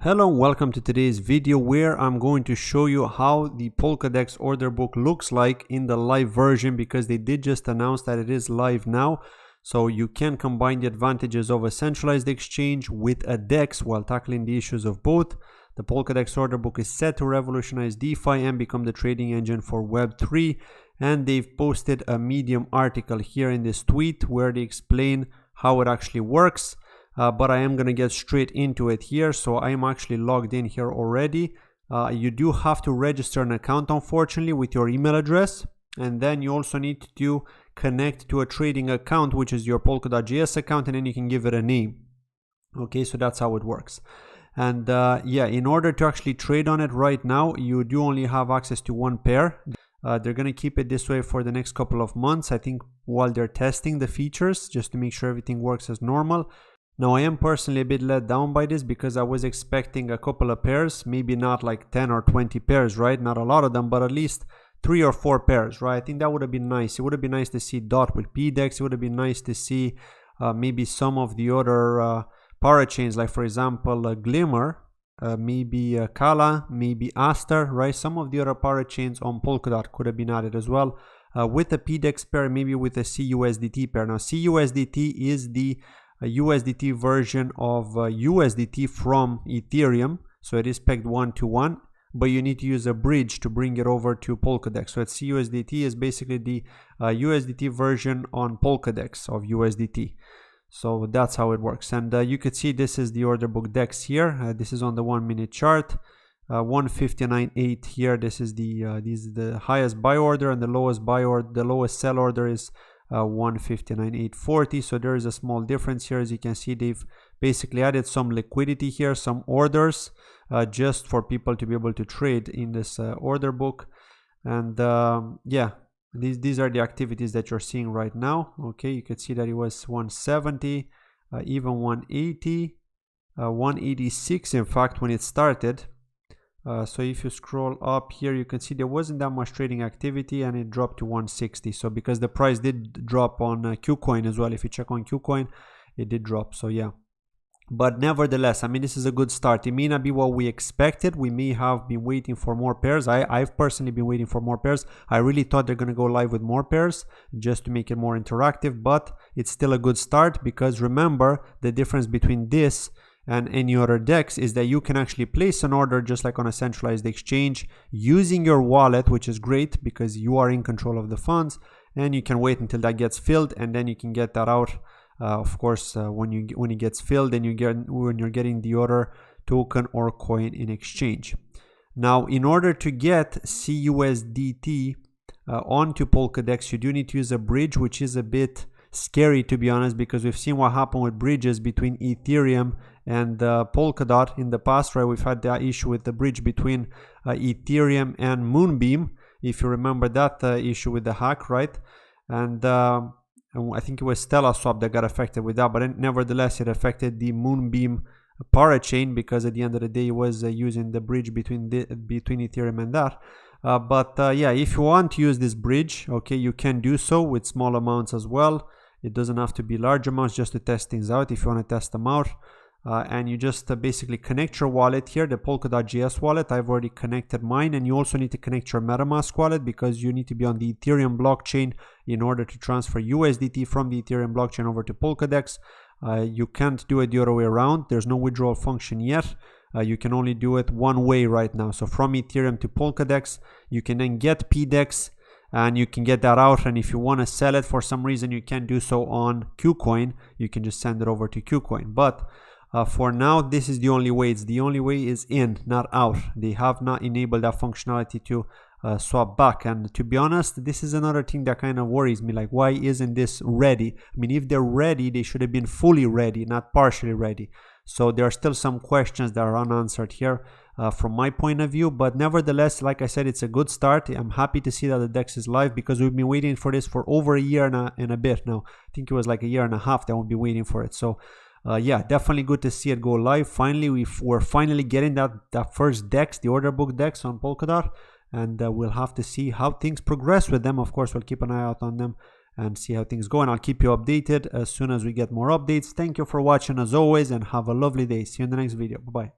Hello and welcome to today's video where I'm going to show you how the Polkadex order book looks like in the live version, because they did just announce that it is live now. So you can combine the advantages of a centralized exchange with a DEX while tackling the issues of both. The Polkadex order book is set to revolutionize DeFi and become the trading engine for Web3, and they've posted a Medium article here in this tweet where they explain how it actually works. But I am going to get straight into it here. So I am actually logged in here already. You do have to register an account, unfortunately, with your email address. And then you also need to connect to a trading account, which is your polkadot.js account, and then you can give it a name. Okay, so that's how it works. And yeah, in order to actually trade on it right now, you do only have access to one pair. They're going to keep it this way for the next couple of months, I think, while they're testing the features, just to make sure everything works as normal. Now, I am personally a bit let down by this because I was expecting a couple of pairs, maybe not like 10 or 20 pairs, right? Not a lot of them, but at least 3 or 4 pairs, right? I think that would have been nice. It would have been nice to see DOT with PDEX. It would have been nice to see maybe some of the other parachains, like for example, Glimmer, maybe Kala, maybe Aster, right? Some of the other parachains on Polkadot could have been added as well. With a PDEX pair, maybe with a CUSDT pair. Now, CUSDT is the a USDT version of USDT from Ethereum, so it is pegged 1-to-1, but you need to use a bridge to bring it over to Polkadex. So CUSDT is basically the USDT version on Polkadex of USDT. So that's how it works. And you could see this is the order book DEX here. This is on the 1-minute chart. 159.8 here. This is the highest buy order, and the lowest sell order is 159.840. So there is a small difference here. As you can see, they've basically added some liquidity here, some orders, just for people to be able to trade in this order book. And yeah, these are the activities that you're seeing right now. Okay, you could see that it was 170, even 180, 186 in fact when it started. So if you scroll up here, you can see there wasn't that much trading activity, and it dropped to 160. So because the price did drop on KuCoin as well, if you check on KuCoin, it did drop. So yeah, but nevertheless, I mean, this is a good start. It may not be what we expected. We may have been waiting for more pairs. I've personally been waiting for more pairs. I really thought they're going to go live with more pairs just to make it more interactive, but it's still a good start, because remember, the difference between this and any other DEX is that you can actually place an order just like on a centralized exchange using your wallet, which is great because you are in control of the funds, and you can wait until that gets filled, and then you can get that out. Of course, when it gets filled, then when you're getting the other token or coin in exchange. Now, in order to get CUSDT onto Polkadex, you do need to use a bridge, which is a bit scary, to be honest, because we've seen what happened with bridges between Ethereum and Polkadot in the past, right? We've had that issue with the bridge between Ethereum and Moonbeam, if you remember that issue with the hack, right? And I think it was StellaSwap that got affected with that, but nevertheless, it affected the Moonbeam parachain, because at the end of the day, it was using the bridge between Ethereum and that. But yeah, if you want to use this bridge, okay, you can do so with small amounts as well. It doesn't have to be large amounts, just to test things out if you want to test them out. And you just basically connect your wallet here, the polkadot.js wallet. I've already connected mine, and you also need to connect your MetaMask wallet, because you need to be on the Ethereum blockchain in order to transfer USDT from the Ethereum blockchain over to Polkadex. You can't do it the other way around. There's no withdrawal function yet. You can only do it one way right now. So from Ethereum to Polkadex, you can then get PDEX, and you can get that out. And if you want to sell it for some reason, you can do so on KuCoin. You can just send it over to KuCoin. But for now, this is the only way. It's the only way is in, not out. They have not enabled that functionality to swap back. And to be honest, this is another thing that kind of worries me. Like, why isn't this ready? I mean, if they're ready, they should have been fully ready, not partially ready. So there are still some questions that are unanswered here from my point of view. But nevertheless, like I said, it's a good start. I'm happy to see that the DEX is live, because we've been waiting for this for over a year and a bit now. I think it was like a year and a half that we've been waiting for it. So yeah, definitely good to see it go live. Finally, we're finally getting that first DEX, the order book DEX on Polkadot, and we'll have to see how things progress with them. Of course, we'll keep an eye out on them and see how things go, and I'll keep you updated as soon as we get more updates. Thank you for watching as always, and have a lovely day. See you in the next video. Bye bye.